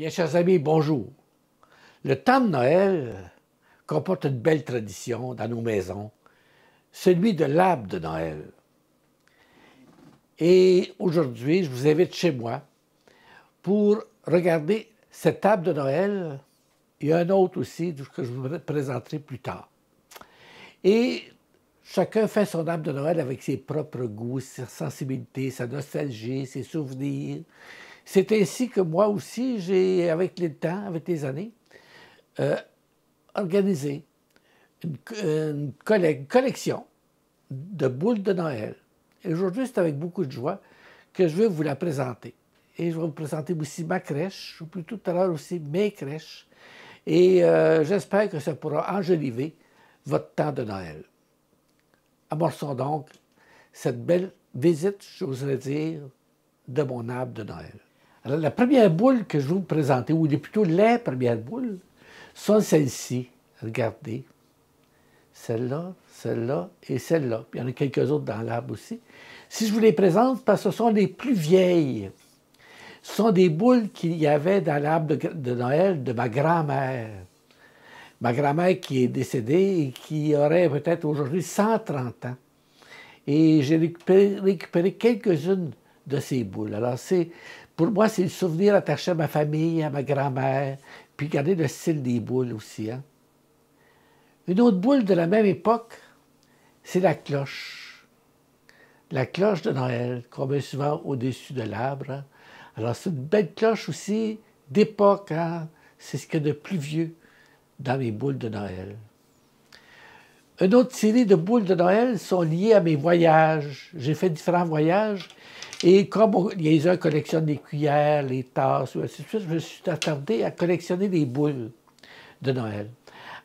Bien, chers amis, bonjour. Le temps de Noël comporte une belle tradition dans nos maisons, celui de l'arbre de Noël. Et aujourd'hui, je vous invite chez moi pour regarder cet arbre de Noël. Il y a un autre aussi que je vous présenterai plus tard. Et chacun fait son arbre de Noël avec ses propres goûts, sa sensibilité, sa nostalgie, ses souvenirs. C'est ainsi que moi aussi, j'ai, avec le temps, avec les années, organisé une collection de boules de Noël. Et aujourd'hui, c'est avec beaucoup de joie que je vais vous la présenter. Et je vais vous présenter aussi ma crèche, ou plutôt tout à l'heure aussi mes crèches. Et j'espère que ça pourra enjoliver votre temps de Noël. Amorçons donc cette belle visite, j'oserais dire, de mon arbre de Noël. Alors, la première boule que je vais vous présenter, ou plutôt les premières boules, sont celles-ci. Regardez. Celle-là, celle-là et celle-là. Il y en a quelques autres dans l'arbre aussi. Si je vous les présente, parce que ce sont les plus vieilles. Ce sont des boules qu'il y avait dans l'arbre de Noël de ma grand-mère. Ma grand-mère qui est décédée et qui aurait peut-être aujourd'hui 130 ans. Et j'ai récupéré quelques-unes de ces boules. Alors, pour moi, c'est le souvenir attaché à ma famille, à ma grand-mère, puis regardez le style des boules aussi. Hein? Une autre boule de la même époque, c'est la cloche. La cloche de Noël, qu'on met souvent au-dessus de l'arbre. Hein? Alors, c'est une belle cloche aussi d'époque. Hein? C'est ce qu'il y a de plus vieux dans mes boules de Noël. Une autre série de boules de Noël sont liées à mes voyages. J'ai fait différents voyages. Et comme les uns collectionnent les cuillères, les tasses, ainsi de suite, je me suis attardé à collectionner les boules de Noël.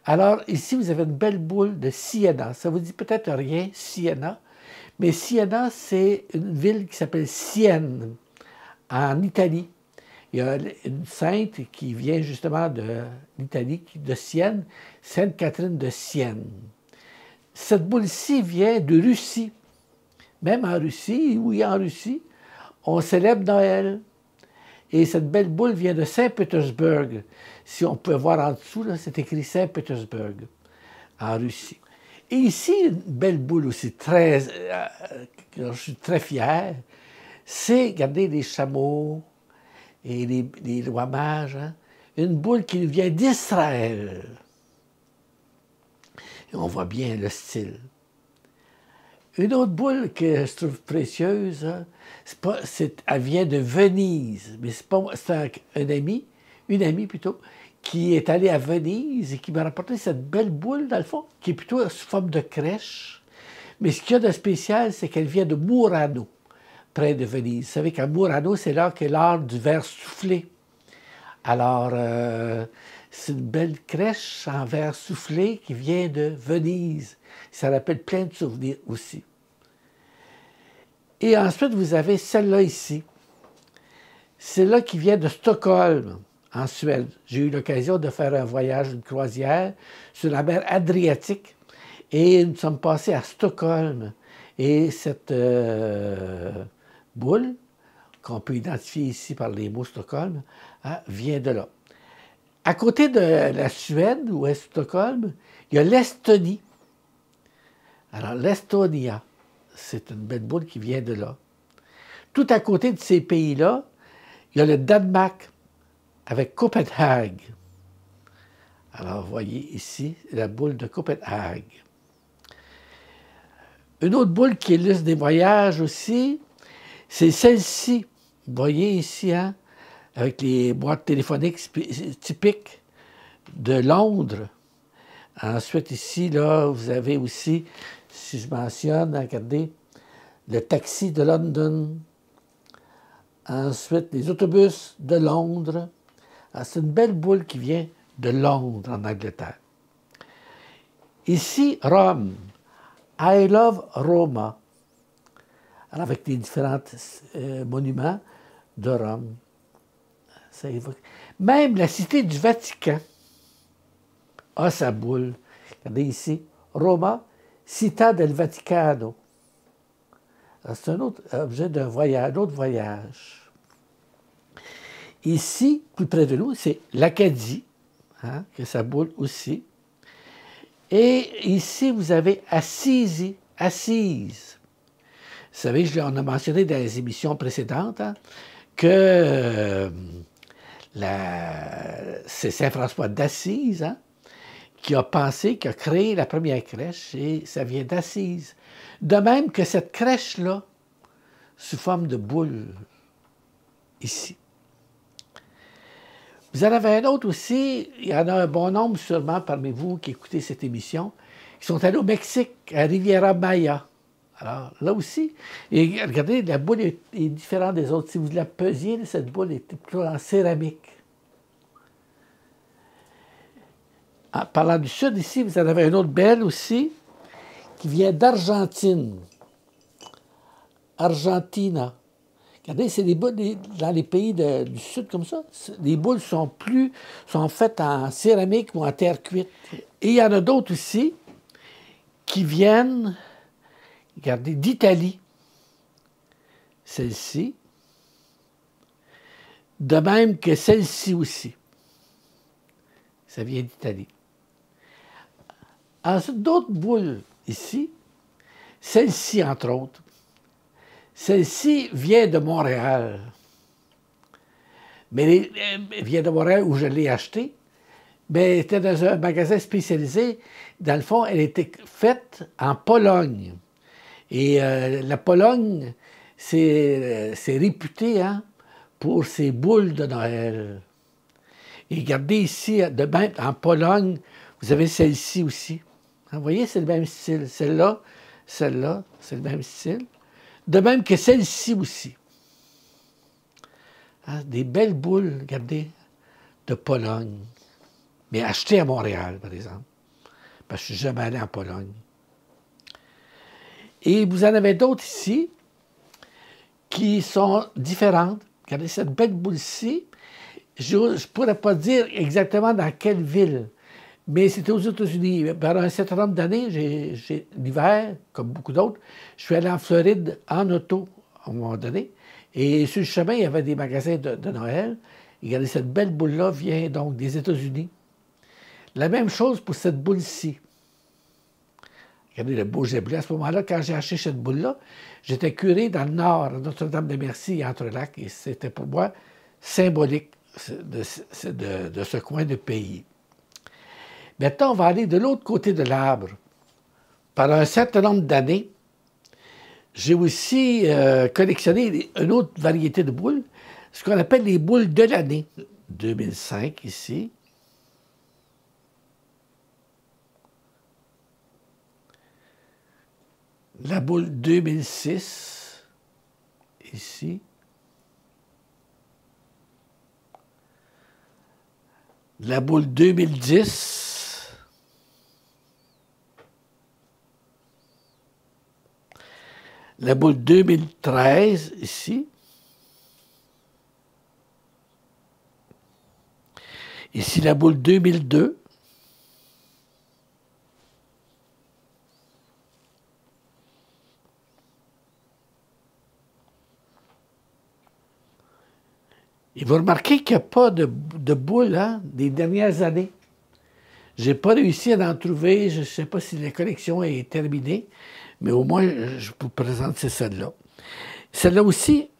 Alors, ici, vous avez une belle boule de Siena. Ça vous dit peut-être rien, Siena. Mais Siena, c'est une ville qui s'appelle Sienne, en Italie. Il y a une sainte qui vient justement de l'Italie, de Sienne, Sainte Catherine de Sienne. Cette boule-ci vient de Russie. Même en Russie, oui, en Russie, on célèbre Noël. Et cette belle boule vient de Saint-Pétersbourg. Si on peut voir en dessous, c'est écrit Saint-Pétersbourg, en Russie. Et ici, une belle boule aussi, je suis très fier, c'est, regardez, les chameaux et les rois mages, hein? Une boule qui nous vient d'Israël. Et on voit bien le style. Une autre boule que je trouve précieuse, hein, elle vient de Venise, mais c'est une amie plutôt, qui est allée à Venise et qui m'a rapporté cette belle boule, dans le fond, qui est plutôt sous forme de crèche. Mais ce qu'il y a de spécial, c'est qu'elle vient de Murano, près de Venise. Vous savez qu'à Murano, c'est là qu'est l'art du verre soufflé. Alors, c'est une belle crèche en verre soufflé qui vient de Venise. Ça rappelle plein de souvenirs aussi. Et ensuite, vous avez celle-là ici. Celle-là qui vient de Stockholm, en Suède. J'ai eu l'occasion de faire un voyage, une croisière, sur la mer Adriatique. Et nous sommes passés à Stockholm. Et cette boule, qu'on peut identifier ici par les mots Stockholm, hein, vient de là. À côté de la Suède, où est Stockholm, il y a l'Estonie. Alors, l'Estonia, c'est une belle boule qui vient de là. Tout à côté de ces pays-là, il y a le Danemark, avec Copenhague. Alors, vous voyez ici la boule de Copenhague. Une autre boule qui illustre des voyages aussi, c'est celle-ci. Vous voyez ici, hein, avec les boîtes téléphoniques typiques de Londres. Ensuite, ici, là, vous avez aussi, si je mentionne, regardez, le taxi de London. Ensuite, les autobus de Londres. C'est une belle boule qui vient de Londres, en Angleterre. Ici, Rome. I love Roma. Alors, avec les différents monuments de Rome. Ça évoque. Même la cité du Vatican a sa boule. Regardez ici. Roma, Città del Vaticano. C'est un autre objet d'un voyage, un autre voyage. ici, plus près de nous, c'est l'Acadie, hein, que ça boule aussi. Et ici, vous avez Assisi, Assise. Vous savez, on a mentionné dans les émissions précédentes hein, que c'est Saint François d'Assise hein, qui a pensé, qui a créé la première crèche, et ça vient d'Assise. De même que cette crèche-là, sous forme de boule, ici. Vous en avez un autre aussi, il y en a un bon nombre sûrement parmi vous qui écoutez cette émission, qui sont allés au Mexique, à Riviera Maya. Alors, là aussi, et regardez, la boule est différente des autres. Si vous la pesiez, cette boule est plutôt en céramique. En parlant du sud, ici, vous en avez une autre belle aussi, qui vient d'Argentine. Argentina. Regardez, c'est des boules dans les pays du sud comme ça. Les boules sont faites en céramique ou en terre cuite. Et il y en a d'autres aussi qui viennent, regardez, d'Italie. Celle-ci. De même que celle-ci aussi. Ça vient d'Italie. Ensuite, d'autres boules ici. Celle-ci, entre autres. Celle-ci vient de Montréal. Mais elle vient de Montréal où je l'ai achetée. Mais elle était dans un magasin spécialisé. Dans le fond, elle était faite en Pologne. Et la Pologne, c'est réputé hein, pour ses boules de Noël. Et regardez ici, de même, en Pologne, vous avez celle-ci aussi. Vous voyez, c'est le même style. Celle-là, c'est le même style. De même que celle-ci aussi. Hein, des belles boules, regardez, de Pologne. Mais achetées à Montréal, par exemple. Parce que je ne suis jamais allé en Pologne. Et vous en avez d'autres ici qui sont différentes. Regardez cette belle boule-ci. Je ne pourrais pas dire exactement dans quelle ville, mais c'était aux États-Unis. Pendant un certain nombre d'années, l'hiver, comme beaucoup d'autres, je suis allé en Floride en auto, à un moment donné. Et sur le chemin, il y avait des magasins de Noël. Et regardez, cette belle boule-là vient donc des États-Unis. La même chose pour cette boule-ci. Regardez le beau bleu. À ce moment-là, quand j'ai acheté cette boule-là, j'étais curé dans le nord, à Notre-Dame-de-Merci, entre lacs, et c'était pour moi symbolique de ce coin de pays. Maintenant, on va aller de l'autre côté de l'arbre. Pendant un certain nombre d'années, j'ai aussi collectionné une autre variété de boules, ce qu'on appelle les boules de l'année. 2005 ici. La boule 2006 ici. La boule 2010. La boule 2013, ici. Ici, la boule 2002. Et vous remarquez qu'il n'y a pas de boule hein, des dernières années. Je n'ai pas réussi à en trouver. Je ne sais pas si la collection est terminée, mais au moins, je vous présente celle-là. Celle-là aussi,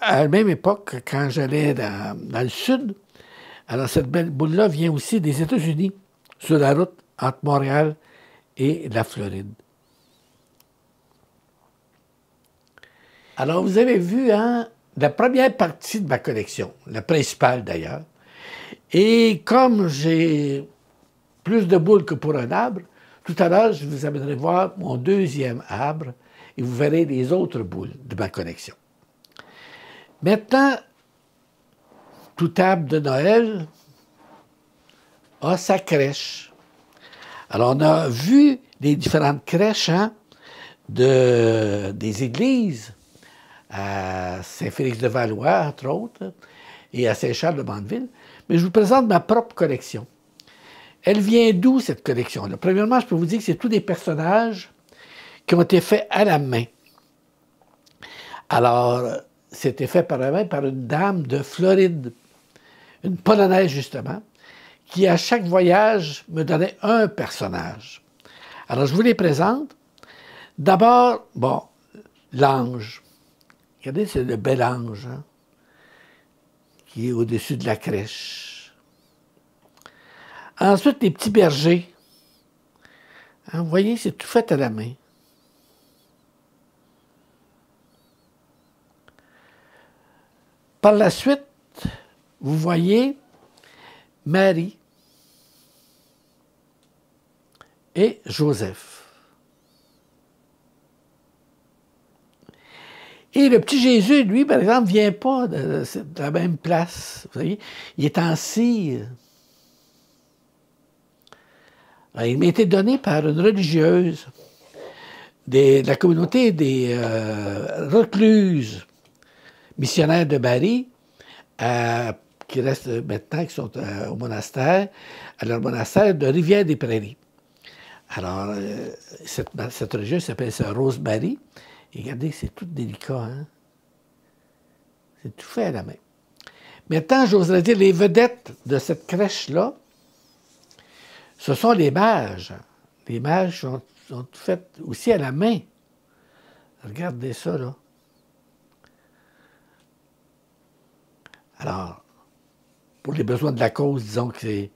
à la même époque, quand j'allais dans le sud, alors cette belle boule-là vient aussi des États-Unis, sur la route entre Montréal et la Floride. Alors, vous avez vu, hein, la première partie de ma collection, la principale d'ailleurs. Et comme j'ai plus de boules que pour un arbre, tout à l'heure, je vous amènerai voir mon deuxième arbre et vous verrez les autres boules de ma collection. Maintenant, tout arbre de Noël a sa crèche. Alors, on a vu les différentes crèches hein, des églises à Saint-Félix-de-Valois, entre autres, et à Saint-Charles-de-Mandeville, mais je vous présente ma propre collection. Elle vient d'où, cette collection-là? Premièrement, je peux vous dire que c'est tous des personnages qui ont été faits à la main. Alors, c'était fait par la main par une dame de Floride. une polonaise justement, qui à chaque voyage me donnait un personnage. Alors je vous les présente. D'abord, bon, l'ange. Regardez, c'est le bel ange hein, qui est au-dessus de la crèche. Ensuite, les petits bergers. Hein, vous voyez, c'est tout fait à la main. Par la suite, vous voyez Marie et Joseph. Et le petit Jésus, lui, par exemple, ne vient pas de la même place. Vous voyez, il est en cire. Alors, il m'a été donné par une religieuse de la communauté des recluses missionnaires de Bari, qui restent maintenant, qui sont au monastère, à leur monastère de Rivière-des-Prairies. Alors, cette religieuse s'appelle Rosemary. Et regardez, c'est tout délicat, hein? C'est tout fait à la main. Maintenant, j'oserais dire, les vedettes de cette crèche-là, ce sont les mages. Les mages sont faits aussi à la main. Regardez ça, là. Alors, pour les besoins de la cause, disons que c'est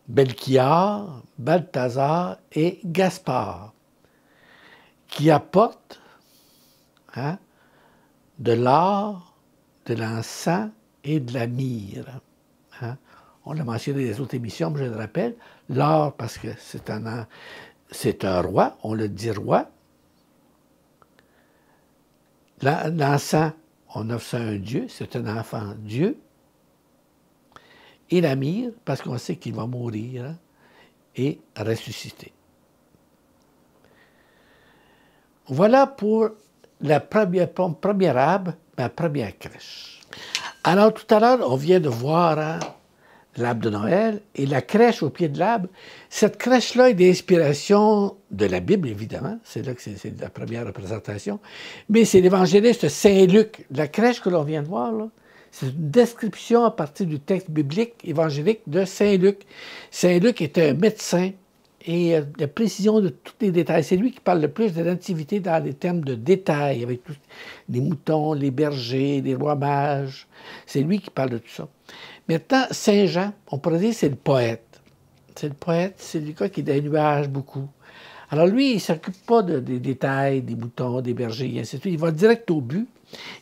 Melchior, Balthazar et Gaspard qui apportent hein, de l'or, de l'encens et de la myrrhe. Hein. On l'a mentionné dans les autres émissions, mais je le rappelle. L'or, parce que c'est un roi, on le dit roi. L'encens, on offre ça à un dieu, c'est un enfant Dieu. Et la myrrhe, parce qu'on sait qu'il va mourir hein, et ressusciter. Voilà pour la première arbre, ma première crèche. Alors, tout à l'heure, on vient de voir hein, l'arbre de Noël et la crèche au pied de l'arbre. Cette crèche-là est d'inspiration de la Bible, évidemment. C'est là que c'est la première représentation. Mais c'est l'évangéliste Saint-Luc. La crèche que l'on vient de voir, là, c'est une description à partir du texte biblique évangélique de Saint-Luc. Saint-Luc était un médecin et la précision de tous les détails. C'est lui qui parle le plus de la nativité dans les termes de détails, avec tous les moutons, les bergers, les rois mages. C'est lui qui parle de tout ça. Maintenant, Saint Jean, on pourrait dire c'est le poète. C'est le poète, c'est le gars qui est dans les nuages beaucoup. Alors lui, il ne s'occupe pas des détails, des moutons, des bergers, et ainsi de suite. Il va direct au but.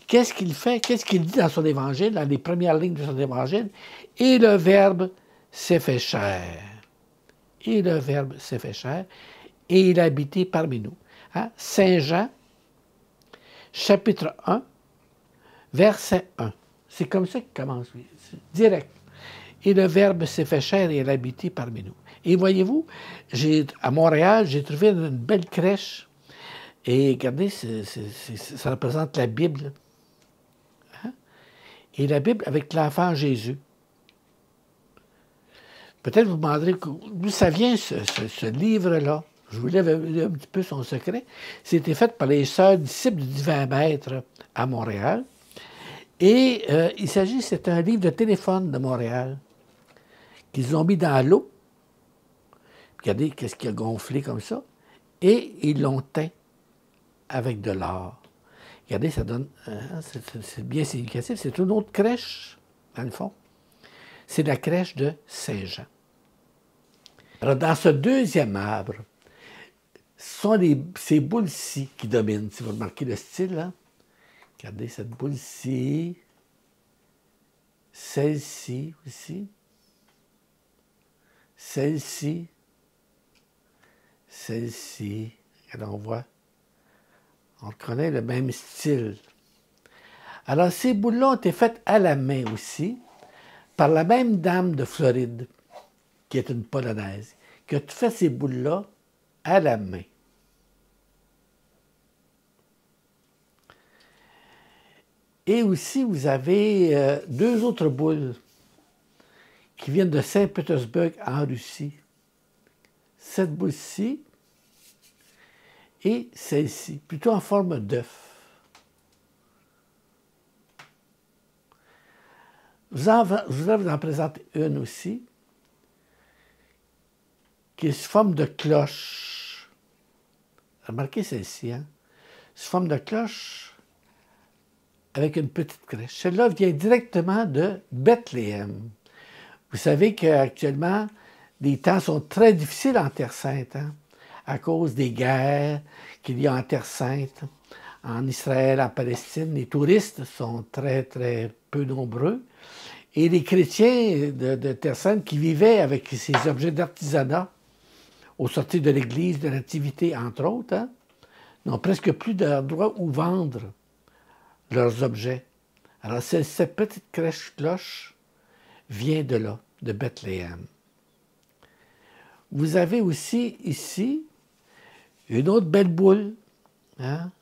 Qu'est-ce qu'il fait? Qu'est-ce qu'il dit dans son évangile, dans les premières lignes de son évangile? Et le Verbe s'est fait chair. Et le Verbe s'est fait chair, et il a habité parmi nous. Hein? Saint Jean, chapitre 1, verset 1. C'est comme ça qu'il commence, oui. Direct. Et le Verbe s'est fait chair et il a habité parmi nous. Et voyez-vous, à Montréal, j'ai trouvé une belle crèche. Et regardez, ça représente la Bible. Hein? Et la Bible avec l'enfant Jésus. Peut-être vous demanderez d'où ça vient, ce livre-là. Je vous lève un petit peu son secret. C'était fait par les sœurs disciples du Divin Maître à Montréal. Et c'est un livre de téléphone de Montréal qu'ils ont mis dans l'eau. Regardez qu'est-ce qui a gonflé comme ça. Et ils l'ont teint avec de l'or. Regardez, ça donne... c'est bien significatif. C'est une autre crèche, dans le fond. C'est la crèche de Saint-Jean. Alors, dans ce deuxième arbre, ce sont ces boules-ci qui dominent. Si vous remarquez le style, hein? Regardez cette boule-ci. Celle-ci aussi. Celle-ci. Celle-ci. Alors, on voit. On reconnaît le même style. Alors, ces boules-là ont été faites à la main aussi, par la même dame de Floride, qui est une Polonaise, qui a fait ces boules-là à la main. Et aussi, vous avez deux autres boules qui viennent de Saint-Pétersbourg en Russie. Cette boule-ci et celle-ci, plutôt en forme d'œuf. voudrais vous en présenter une aussi, qui est sous forme de cloche. Remarquez celle-ci, hein? Sous forme de cloche avec une petite crèche. Celle-là vient directement de Bethléem. Vous savez qu'actuellement, les temps sont très difficiles en Terre Sainte, hein? À cause des guerres qu'il y a en Terre Sainte. En Israël, en Palestine, les touristes sont très, très peu nombreux. Et les chrétiens de Terre Sainte qui vivaient avec ces objets d'artisanat au sortir de l'église de Nativité, entre autres, hein, n'ont presque plus d'endroit où vendre leurs objets. Alors, cette petite crèche-cloche vient de là, de Bethléem. Vous avez aussi ici une autre belle boule, hein?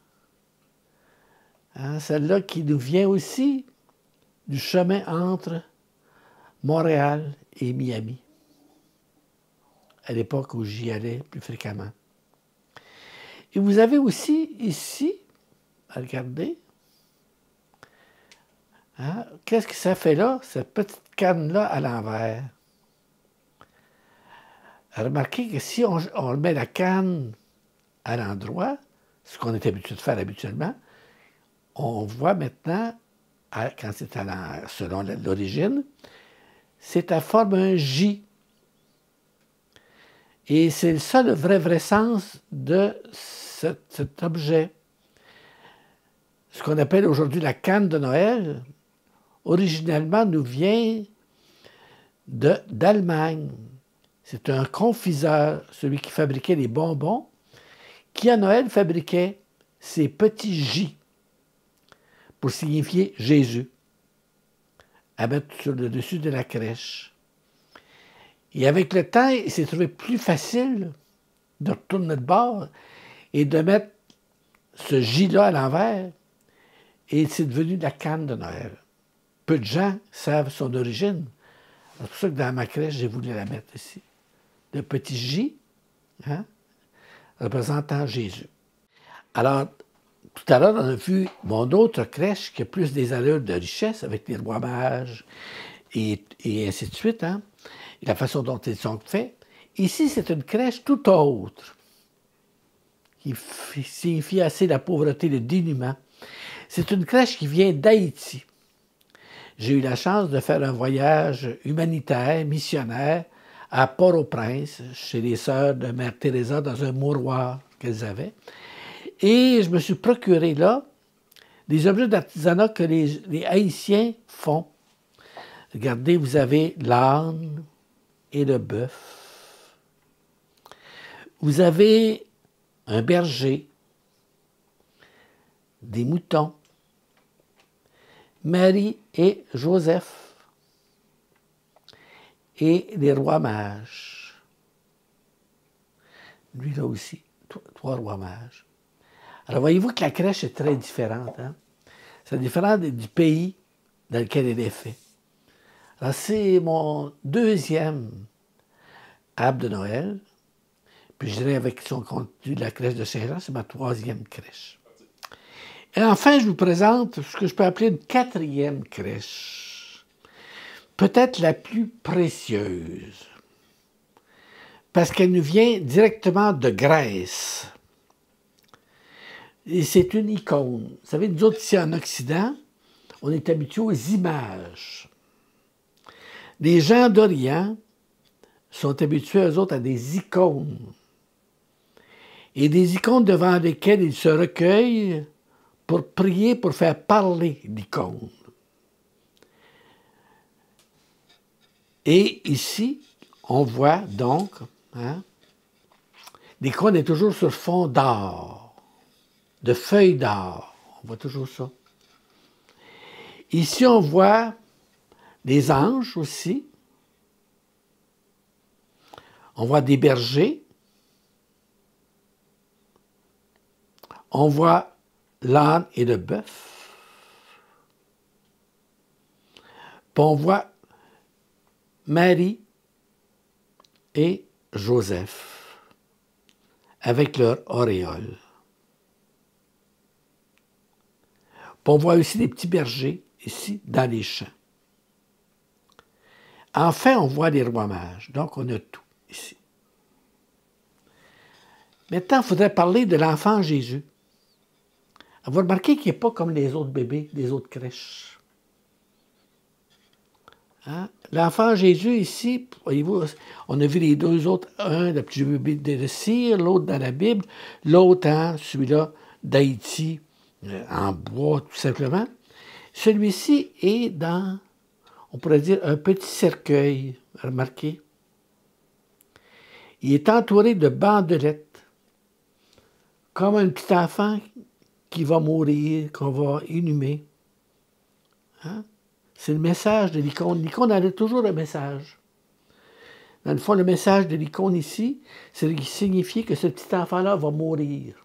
Hein, celle-là qui nous vient aussi du chemin entre Montréal et Miami, à l'époque où j'y allais plus fréquemment. Et vous avez aussi ici, regardez, hein, qu'est-ce que ça fait là, cette petite canne-là à l'envers? Remarquez que si on met la canne à l'endroit, ce qu'on est habitué de faire habituellement, on voit maintenant, quand c'est selon l'origine, c'est à forme un J. Et c'est ça le vrai sens de cet objet. Ce qu'on appelle aujourd'hui la canne de Noël, originellement nous vient d'Allemagne. C'est un confiseur, celui qui fabriquait les bonbons, qui à Noël fabriquait ces petits J pour signifier Jésus, à mettre sur le dessus de la crèche. Et avec le temps, il s'est trouvé plus facile de retourner de bord et de mettre ce J-là à l'envers, et c'est devenu la canne de Noël. Peu de gens savent son origine. C'est pour ça que dans ma crèche, j'ai voulu la mettre ici. Le petit J, hein, représentant Jésus. Alors, tout à l'heure, on a vu mon autre crèche qui a plus des allures de richesse avec les rois mages et ainsi de suite, hein, et la façon dont ils sont faits. Ici, c'est une crèche tout autre, qui signifie assez la pauvreté, le dénuement. C'est une crèche qui vient d'Haïti. J'ai eu la chance de faire un voyage humanitaire, missionnaire, à Port-au-Prince, chez les sœurs de Mère Teresa, dans un mouroir qu'elles avaient. Et je me suis procuré là des objets d'artisanat que les Haïtiens font. Regardez, vous avez l'âne et le bœuf. Vous avez un berger, des moutons, Marie et Joseph, et les rois mages. Lui là aussi, trois rois mages. Alors, voyez-vous que la crèche est très différente. Hein? C'est différent du pays dans lequel elle est faite. Alors, c'est mon deuxième arbre de Noël. Puis, je dirais, avec son contenu de la crèche de Saint-Jean, c'est ma troisième crèche. Et enfin, je vous présente ce que je peux appeler une quatrième crèche. Peut-être la plus précieuse. Parce qu'elle nous vient directement de Grèce. Et c'est une icône. Vous savez, nous autres, ici en Occident, on est habitués aux images. Les gens d'Orient sont habitués, eux autres, à des icônes. Et des icônes devant lesquelles ils se recueillent pour prier, pour faire parler l'icône. Et ici, on voit donc, hein, l'icône est toujours sur fond d'or, de feuilles d'or. On voit toujours ça. Ici, on voit des anges aussi. On voit des bergers. On voit l'âne et le bœuf. Puis on voit Marie et Joseph avec leur auréole. Puis on voit aussi des petits bergers ici dans les champs. Enfin, on voit les rois mages. Donc, on a tout ici. Maintenant, il faudrait parler de l'enfant Jésus. Vous remarquez qu'il n'est pas comme les autres bébés des autres crèches. Hein? L'enfant Jésus, ici, voyez-vous, on a vu les deux autres, un, le petit bébé de cire, l'autre dans la Bible, l'autre, hein, celui-là, d'Haïti, en bois, tout simplement. Celui-ci est dans, on pourrait dire, un petit cercueil, remarquez. Il est entouré de bandelettes, comme un petit enfant qui va mourir, qu'on va inhumer. Hein? C'est le message de l'icône. L'icône a toujours un message. Dans le fond, le message de l'icône ici, c'est signifier que ce petit enfant-là va mourir.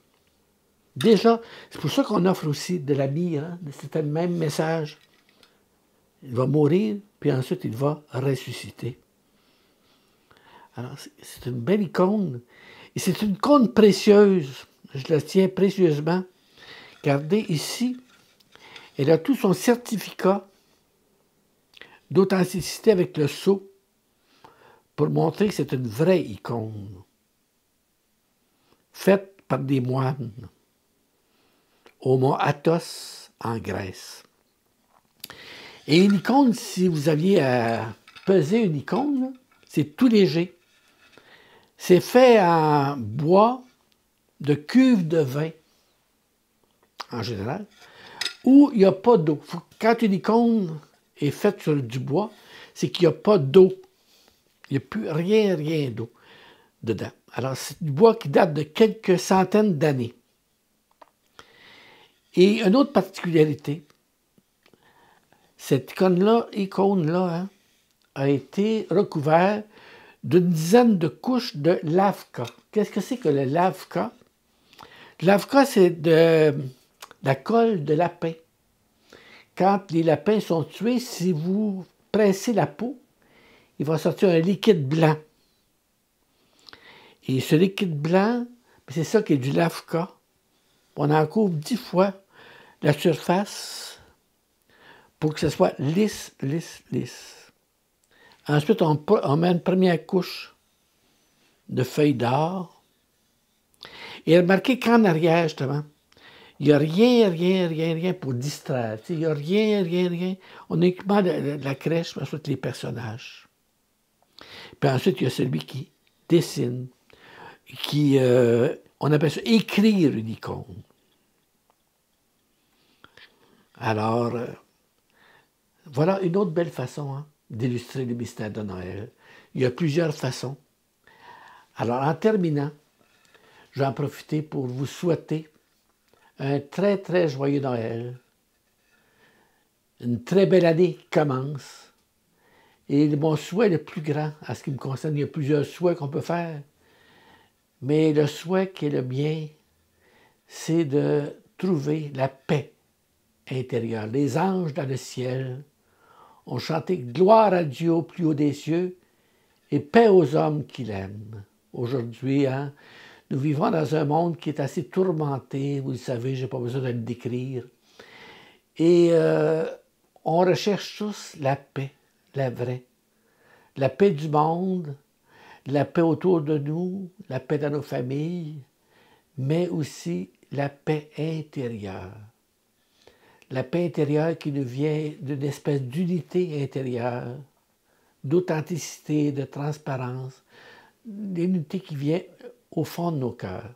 Déjà, c'est pour ça qu'on offre aussi de la myrrhe. Hein? C'est le même message. Il va mourir, puis ensuite il va ressusciter. Alors, c'est une belle icône. Et c'est une icône précieuse. Je la tiens précieusement. Regardez ici, elle a tout son certificat d'authenticité avec le sceau pour montrer que c'est une vraie icône faite par des moines au mont Athos en Grèce. Et une icône, si vous aviez à peser une icône, c'est tout léger. C'est fait en bois de cuve de vin, en général, où il n'y a pas d'eau. Quand une icône est faite sur du bois, c'est qu'il n'y a pas d'eau. Il n'y a plus rien d'eau dedans. Alors, c'est du bois qui date de quelques centaines d'années. Et une autre particularité, cette icône-là hein, a été recouverte d'une dizaine de couches de lavka. Qu'est-ce que c'est que le lavka? Le lavka, c'est de la colle de lapin. Quand les lapins sont tués, si vous pressez la peau, il va sortir un liquide blanc. Et ce liquide blanc, c'est ça qui est du lavka. On en couvre 10 fois la surface pour que ce soit lisse. Ensuite, on met une première couche de feuilles d'or. Et remarquez qu'en arrière, justement, il n'y a rien pour distraire. Il n'y a rien. On a uniquement la crèche, ensuite les personnages. Puis ensuite, il y a celui qui dessine, on appelle ça écrire une icône. Alors, voilà une autre belle façon hein, d'illustrer le mystère de Noël. Il y a plusieurs façons. Alors, en terminant, je vais en profiter pour vous souhaiter un très joyeux Noël, une très belle année qui commence. Et mon souhait le plus grand, à ce qui me concerne, il y a plusieurs souhaits qu'on peut faire, mais le souhait qui est le mien, c'est de trouver la paix intérieure. Les anges dans le ciel ont chanté « Gloire à Dieu au plus haut des cieux et paix aux hommes qui l'aiment ». Aujourd'hui, hein, nous vivons dans un monde qui est assez tourmenté, vous le savez, je n'ai pas besoin de le décrire. Et on recherche tous la paix, la vraie. La paix du monde, la paix autour de nous, la paix dans nos familles, mais aussi la paix intérieure. La paix intérieure qui nous vient d'une espèce d'unité intérieure, d'authenticité, de transparence, l'unité qui vient au fond de nos cœurs.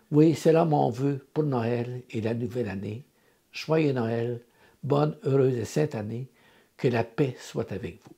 Oui, c'est là mon vœu pour Noël et la nouvelle année. Joyeux Noël, bonne, heureuse et sainte année, que la paix soit avec vous.